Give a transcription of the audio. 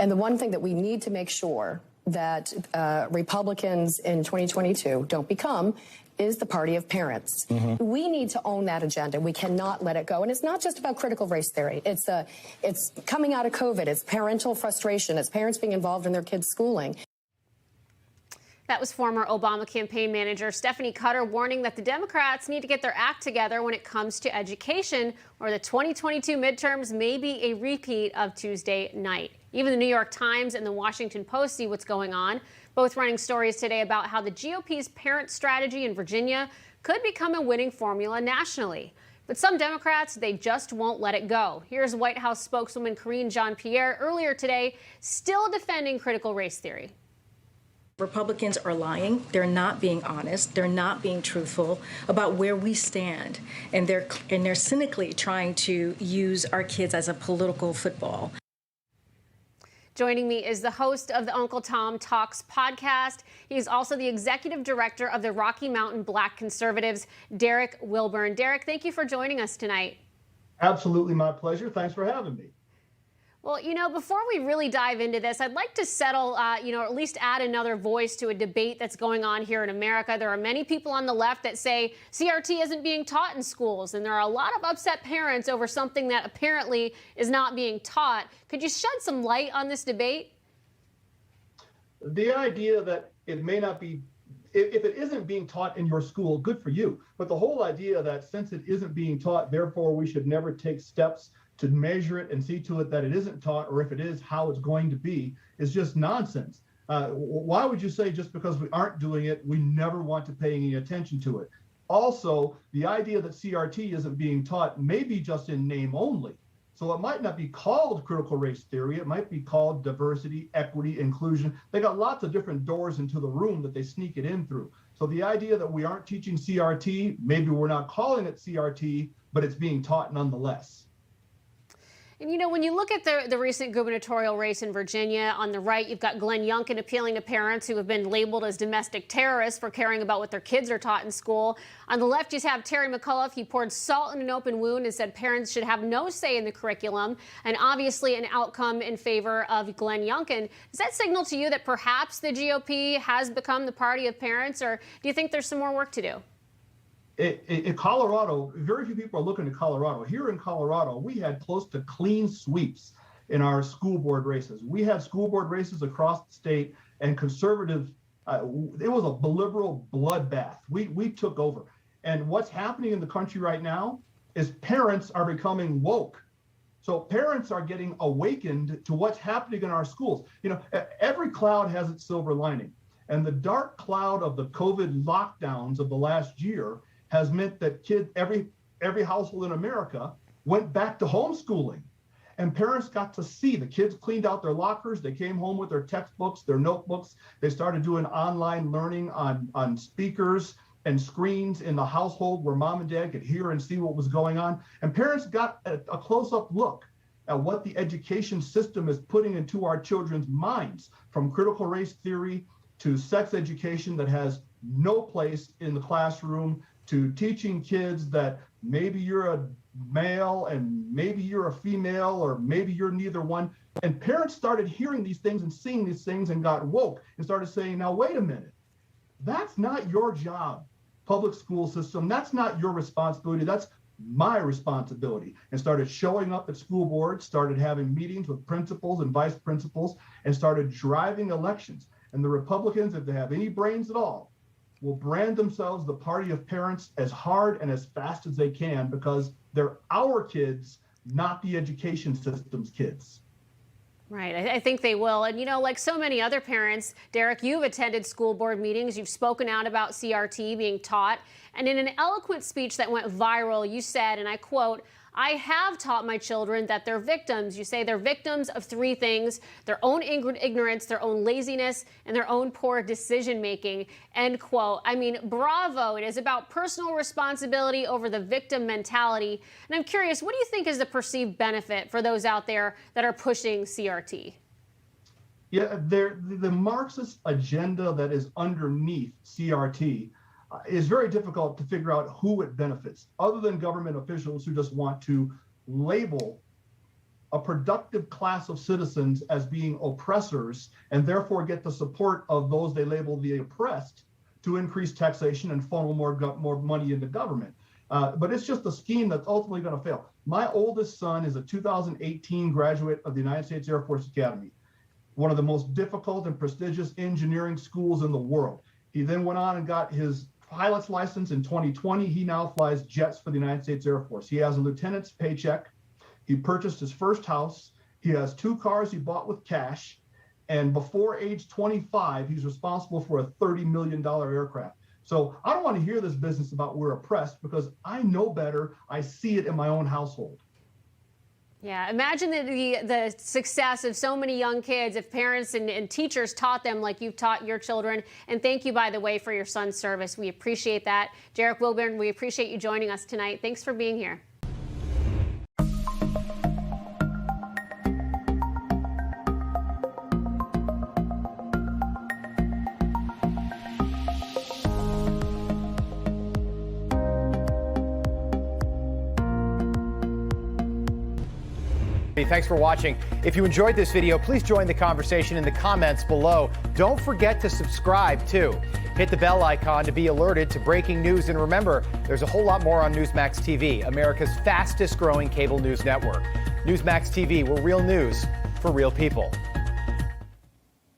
And the one thing that we need to make sure that Republicans in 2022 don't become is the party of parents. We need to own that agenda. We cannot let it go. And it's not just about critical race theory. It's coming out of COVID. It's parental frustration. It's parents being involved in their kids' schooling. That was former Obama campaign manager Stephanie Cutter warning that the Democrats need to get their act together when it comes to education, or the 2022 midterms may be a repeat of Tuesday night. Even the New York Times and the Washington Post see what's going on, both running stories today about how the GOP's parent strategy in Virginia could become a winning formula nationally. But some Democrats, they just won't let it go. Here's White House spokeswoman Karine Jean-Pierre earlier today, still defending critical race theory. Republicans are lying. They're not being honest. They're not being truthful about where we stand. And they're cynically trying to use our kids as a political football. Joining me is the host of the Uncle Tom Talks podcast. He's also the executive director of the Rocky Mountain Black Conservatives, Derrick Wilburn. Derrick, thank you for joining us tonight. Absolutely my pleasure. Thanks for having me. Well, before we really dive into this, I'd like to settle, or at least add another voice to a debate that's going on here in America. There are many people on the left that say CRT isn't being taught in schools, and there are a lot of upset parents over something that apparently is not being taught. Could you shed some light on this debate? The idea that it may not be, if it isn't being taught in your school, good for you. But the whole idea that since it isn't being taught, therefore we should never take steps to measure it and see to it that it isn't taught, or if it is, how it's going to be, is just nonsense. Why would you say just because we aren't doing it, we never want to pay any attention to it? Also, the idea that CRT isn't being taught may be just in name only. So it might not be called critical race theory. It might be called diversity, equity, inclusion. They got lots of different doors into the room that they sneak it in through. So the idea that we aren't teaching CRT, maybe we're not calling it CRT, but it's being taught nonetheless. And, when you look at the recent gubernatorial race in Virginia, on the right, you've got Glenn Youngkin appealing to parents who have been labeled as domestic terrorists for caring about what their kids are taught in school. On the left, you have Terry McAuliffe. He poured salt in an open wound and said parents should have no say in the curriculum, and obviously an outcome in favor of Glenn Youngkin. Does that signal to you that perhaps the GOP has become the party of parents, or do you think there's some more work to do? In Colorado, very few people are looking at Colorado. Here in Colorado, we had close to clean sweeps in our school board races. We had school board races across the state, and conservative, it was a liberal bloodbath. We took over. And what's happening in the country right now is parents are becoming woke. So parents are getting awakened to what's happening in our schools. Every cloud has its silver lining. And the dark cloud of the COVID lockdowns of the last year has meant that kids, every household in America went back to homeschooling, and parents got to see the kids cleaned out their lockers. They came home with their textbooks, their notebooks. They started doing online learning on speakers and screens in the household where mom and dad could hear and see what was going on. And parents got a close-up look at what the education system is putting into our children's minds, from critical race theory to sex education that has no place in the classroom, to teaching kids that maybe you're a male and maybe you're a female, or maybe you're neither one. And parents started hearing these things and seeing these things and got woke and started saying, now, wait a minute, that's not your job, public school system. That's not your responsibility. That's my responsibility. And started showing up at school boards, started having meetings with principals and vice principals, and started driving elections. And the Republicans, if they have any brains at all, will brand themselves the party of parents as hard and as fast as they can, because they're our kids, not the education system's kids. Right. I think they will. And, like so many other parents, Derrick, you've attended school board meetings. You've spoken out about CRT being taught. And in an eloquent speech that went viral, you said, and I quote, "I have taught my children that they're victims." You say they're victims of three things: their own ignorance, their own laziness, and their own poor decision making. End quote. I mean, bravo. It is about personal responsibility over the victim mentality. And I'm curious, what do you think is the perceived benefit for those out there that are pushing CRT? Yeah, the Marxist agenda that is underneath CRT is very difficult to figure out who it benefits, other than government officials who just want to label a productive class of citizens as being oppressors and therefore get the support of those they label the oppressed to increase taxation and funnel more money into government. But it's just a scheme that's ultimately going to fail. My oldest son is a 2018 graduate of the United States Air Force Academy, one of the most difficult and prestigious engineering schools in the world. He then went on and got his pilot's license in 2020. He now flies jets for the United States Air Force. He has a lieutenant's paycheck. He purchased his first house. He has 2 cars he bought with cash. And before age 25, he's responsible for a $30 million aircraft. So I don't want to hear this business about we're oppressed, because I know better. I see it in my own household. Yeah, imagine the success of so many young kids if parents and teachers taught them like you've taught your children. And thank you, by the way, for your son's service. We appreciate that. Derrick Wilburn, we appreciate you joining us tonight. Thanks for being here. Thanks for watching. If you enjoyed this video, please join the conversation in the comments below. Don't forget to subscribe, too. Hit the bell icon to be alerted to breaking news. And remember, there's a whole lot more on Newsmax TV, America's fastest growing cable news network. Newsmax TV, where real news for real people.